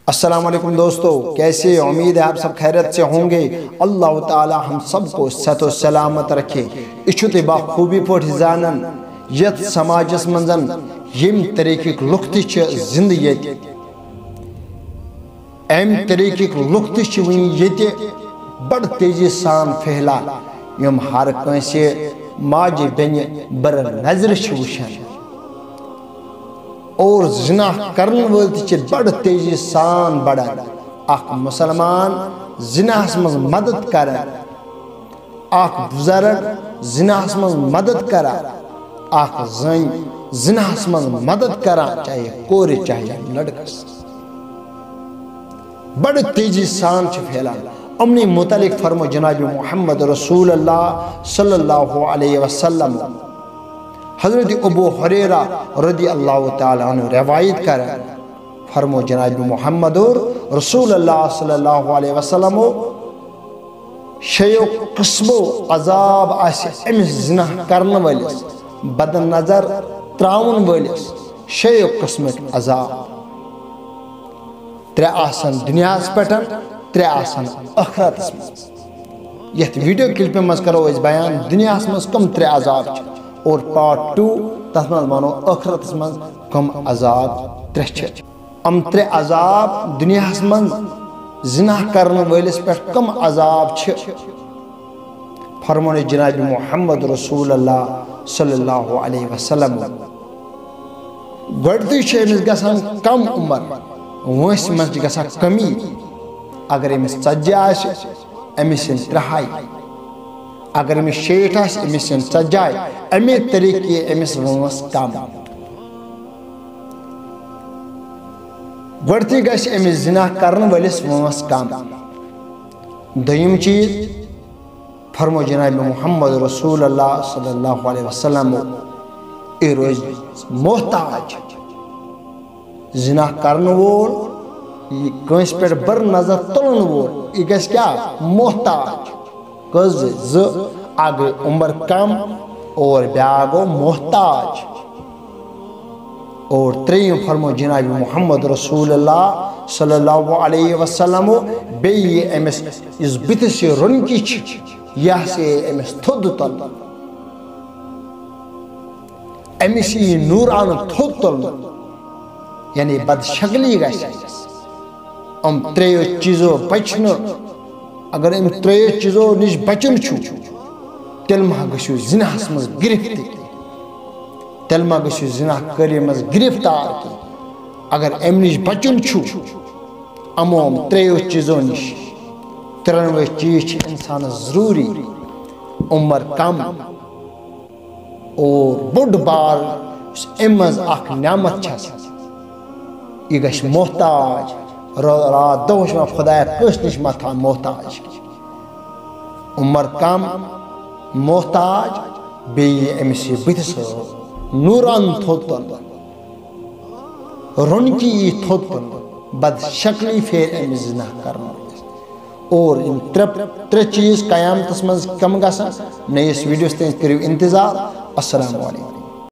السلام علیکم دوستو، کیسے؟ امید ہے آپ سب خیرت سے ہوں گے۔ اللہ تعالی ہم سب کو صحت و سلامت رکھے۔ اچھتے با خوبی پوٹ زانن یت سماجس منزن یم طریقک لخت زند یت ام طریقک لخت ون یت بڑ تیزی سان پھیلا یم ہر کنسے ماج بین بر نظر وشن اور زنا کرن ول بڑ تیزی سان بڑھان۔ اخ مسلمان زناہس مز مدد کر، اخ بزرگ زناہس مز مدد کر، اخ زن زناہس مز مدد کران، چاہے کور چاہے لڑکس، بڑ تیزی سان پھیلان۔ امنی متعلق فرمو جناب محمد رسول اللہ صلی اللہ علیہ وسلم حضرت ابو حریرہ رضی اللہ تعالیٰ عنہ روایت کر فرمو جناب محمد رسول اللہ صلی اللہ علیہ وسلم شیو قسم عذاب آسی امس زنا کرن ولس بد نظر تراون ولس شیو قسم عذاب ترے آسن دنیا پٹن ترے آسن آخرت یت ویڈیو کلپ مز کرو اس بیان دنیا مز کم ترے عذاب اور پارٹ 2 تس مز مانو آخرت مز کم عذاب ترے ام ترے عذاب دنیا مز زنا کرن ولس پہ کم عذاب فرمون جناب محمد رسول اللہ صلی اللہ علیہ وسلم گۄڈٕنیٚتھٕے چھِ أمِس گژھان کم عمر، وٲنٛسہِ منٛز چھِ گژھان کمی۔ اگر أمِس 40 آسہِ أمِس یِن 3 اگر أمِس 60 آسہِ أمِس یِن 40 اَمے طریقہٕ یی أمِس وٲنٛس کم۔ گۄڈٕنیٚتھٕے گژھِ أمِس زنا کرن وٲلِس وٲنٛس کم۔ دوٚیِم چیٖز فرمو جناب محمد رسول اللہ صلی اللہ علیہ وسلم یہِ روزِ محتاج۔ زنا کرن وول یہ کنس پہ بر نظر تلن وول یہ گژھِ کیا محتاج۔ کٔژ زٕ اکھ گٔے عمر کم اور بیاکھ گوٚو محتاج۔ اور ترٛیٚیِم فرمو جناب محمد رسول اللہ صلی اللہ علیہ وسلم بیٚیہِ یی أمِس یُس بٕتھِس یہِ رۄنٛگی چھِ یہِ ہسا یی أمِس تھوٚد تُلنہٕ، أمِس یی نوٗرانہٕ تھوٚد تُلنہٕ، یعنی بد شکلی گژھِ ام تریو چیزو بچنہٕ۔ اگر ام تریو چیزو نش بچن چھُ تیٚلہِ ما گٔژھِو زِناہس منٛز گرفت، تیٚلہِ ما گٔژھِو زِنا کٲری منٛز گرفتار۔ اگر امہِ نش بچن چھُ امو تریو چیزو نش، ترٛٮ۪نوَے چیز چھِ انسانس ضروٗری: عمر کم اور بوٚڑ بار یُس امہِ منٛز اکھ نعمت چھِ آسان یہِ گژھِ محتاج۔ رات دۄہس چھُ خۄدایا کٲنٛسہِ نِش ما تھاو محتاج۔ عمر کم محتاج بیٚیہِ یی أمِس یہِ بٕتھِس نوٗران تھوٚد تُلنہٕ، رۄنٛگی یی تھوٚد تُلنہٕ، بد شکلی پھیرِ أمِس زنا کرنہٕ اور یِم ترٛےٚ چیٖز قیامتس منٛز کم گژھن۔ نٔیِس ویٖڈیوس تانۍ کٔرِو انتظار۔ السلام علیکم۔